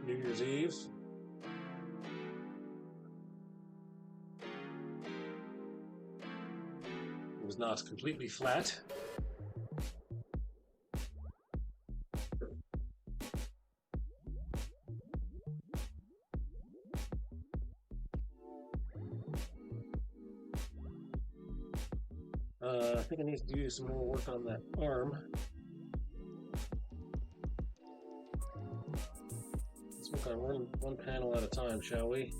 New Year's Eve. It was not completely flat. I think I need to do some more work on that arm. Let's work on one panel at a time, shall we?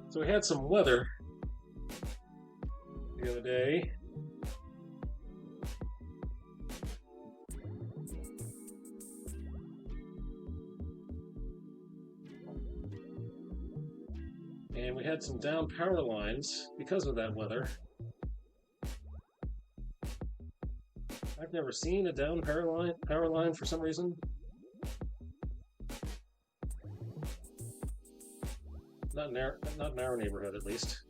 So we had some weather the other day. And we had some down power lines because of that weather. I've never seen a down power line for some reason. Not in our neighborhood, at least.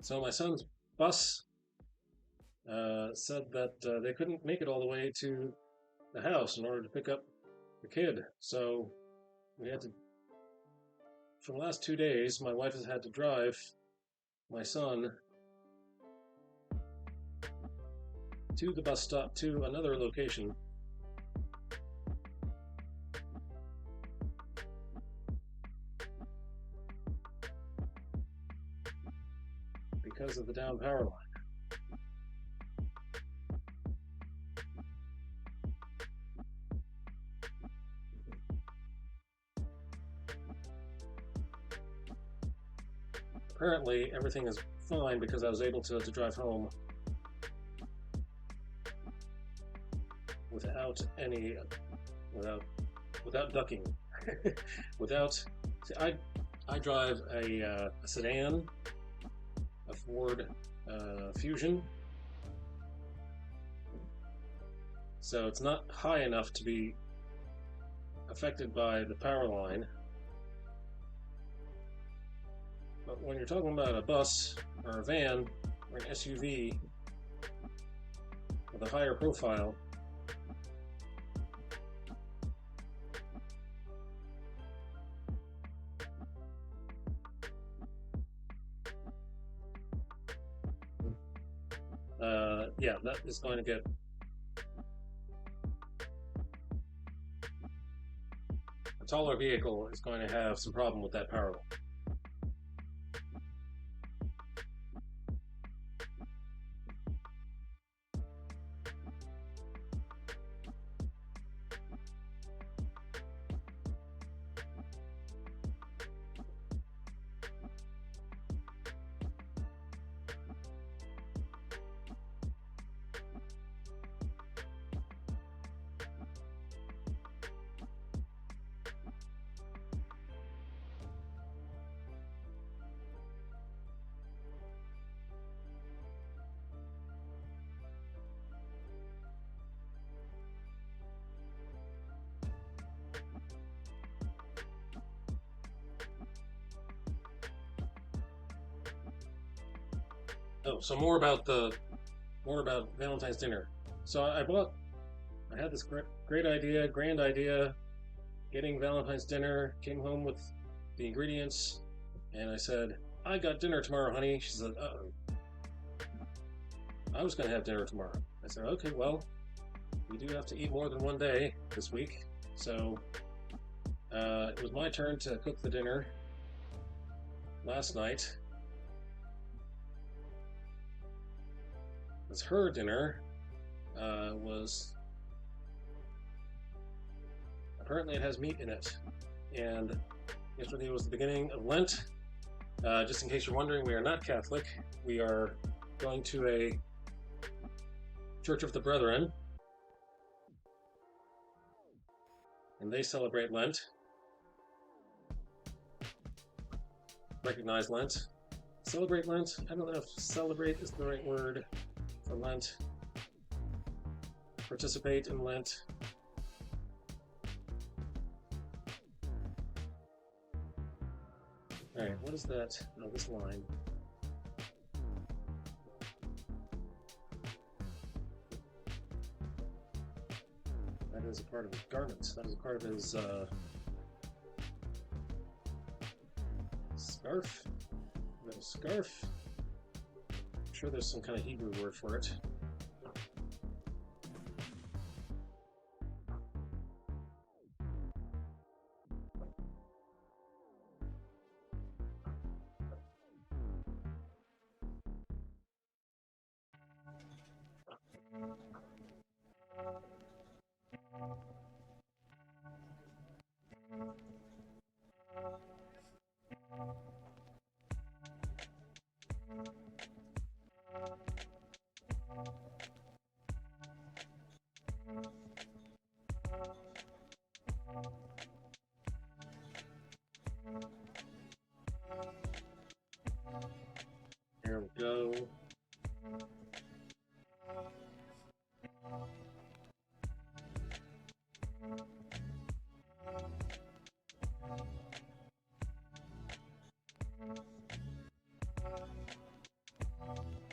So my son's bus said that they couldn't make it all the way to the house in order to pick up the kid. So we had to, for the last 2 days, my wife has had to drive my son to the bus stop to another location. Because of the down power line. Apparently, everything is fine because I was able to drive home without ducking, See, I drive a sedan, a Ford Fusion, so it's not high enough to be affected by the power line. But when you're talking about a bus or a van or an SUV with a higher profile, yeah, that is going to get a taller vehicle is going to have some problem with that power line. Oh, so more about Valentine's dinner. So I had this grand idea, getting Valentine's dinner. Came home with the ingredients, and I said, "I got dinner tomorrow, honey." She said, "Uh-oh, I was going to have dinner tomorrow." I said, "Okay, well, we do have to eat more than one day this week." So it was my turn to cook the dinner last night. As her dinner was apparently it has meat in it, and Yesterday was the beginning of Lent. Just in case you're wondering, we are not Catholic. We are going to a Church of the Brethren, and they celebrate Lent. Recognize Lent. Celebrate Lent? I don't know if celebrate is the right word for Lent. Participate in Lent. Alright, what is that? Oh, this line. That is a part of his garment. That is a part of his scarf. Is that a scarf? I'm sure there's some kind of Hebrew word for it. Here we go.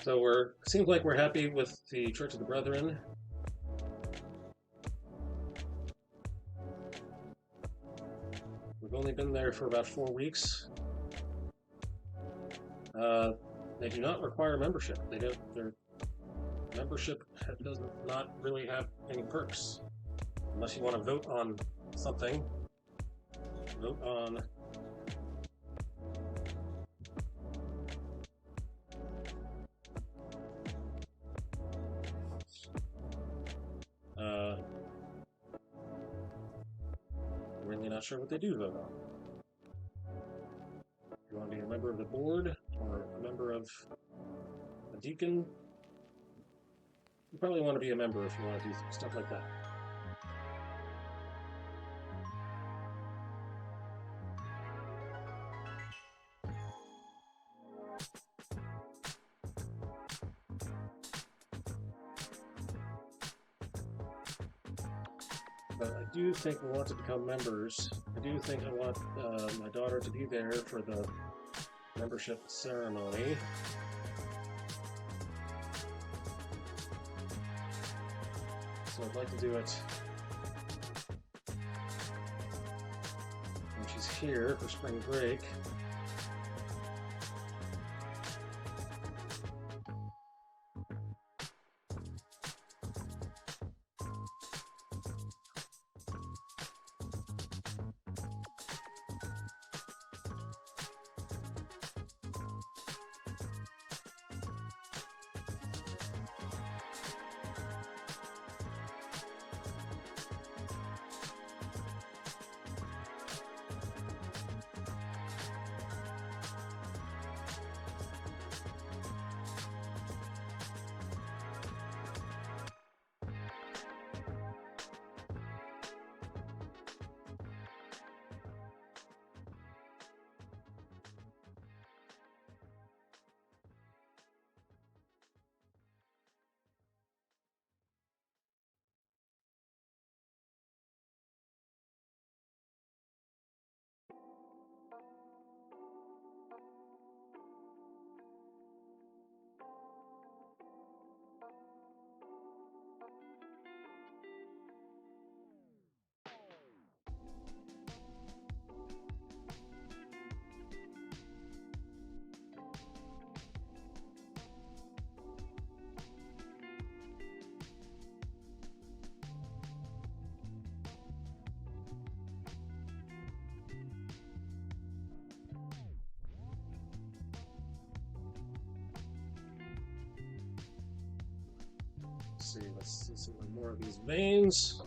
So seems like we're happy with the Church of the Brethren. We've only been there for about 4 weeks. They do not require membership. Their membership does not really have any perks. Unless you want to vote on something. Vote on I'm really not sure what they do vote on. If you want to be a member of the board or a member of a deacon, you probably want to be a member if you want to do stuff like that. But I do think we want to become members. I do think I want my daughter to be there for the membership ceremony. So I'd like to do it when she's here for spring break. Let's see some more of these veins.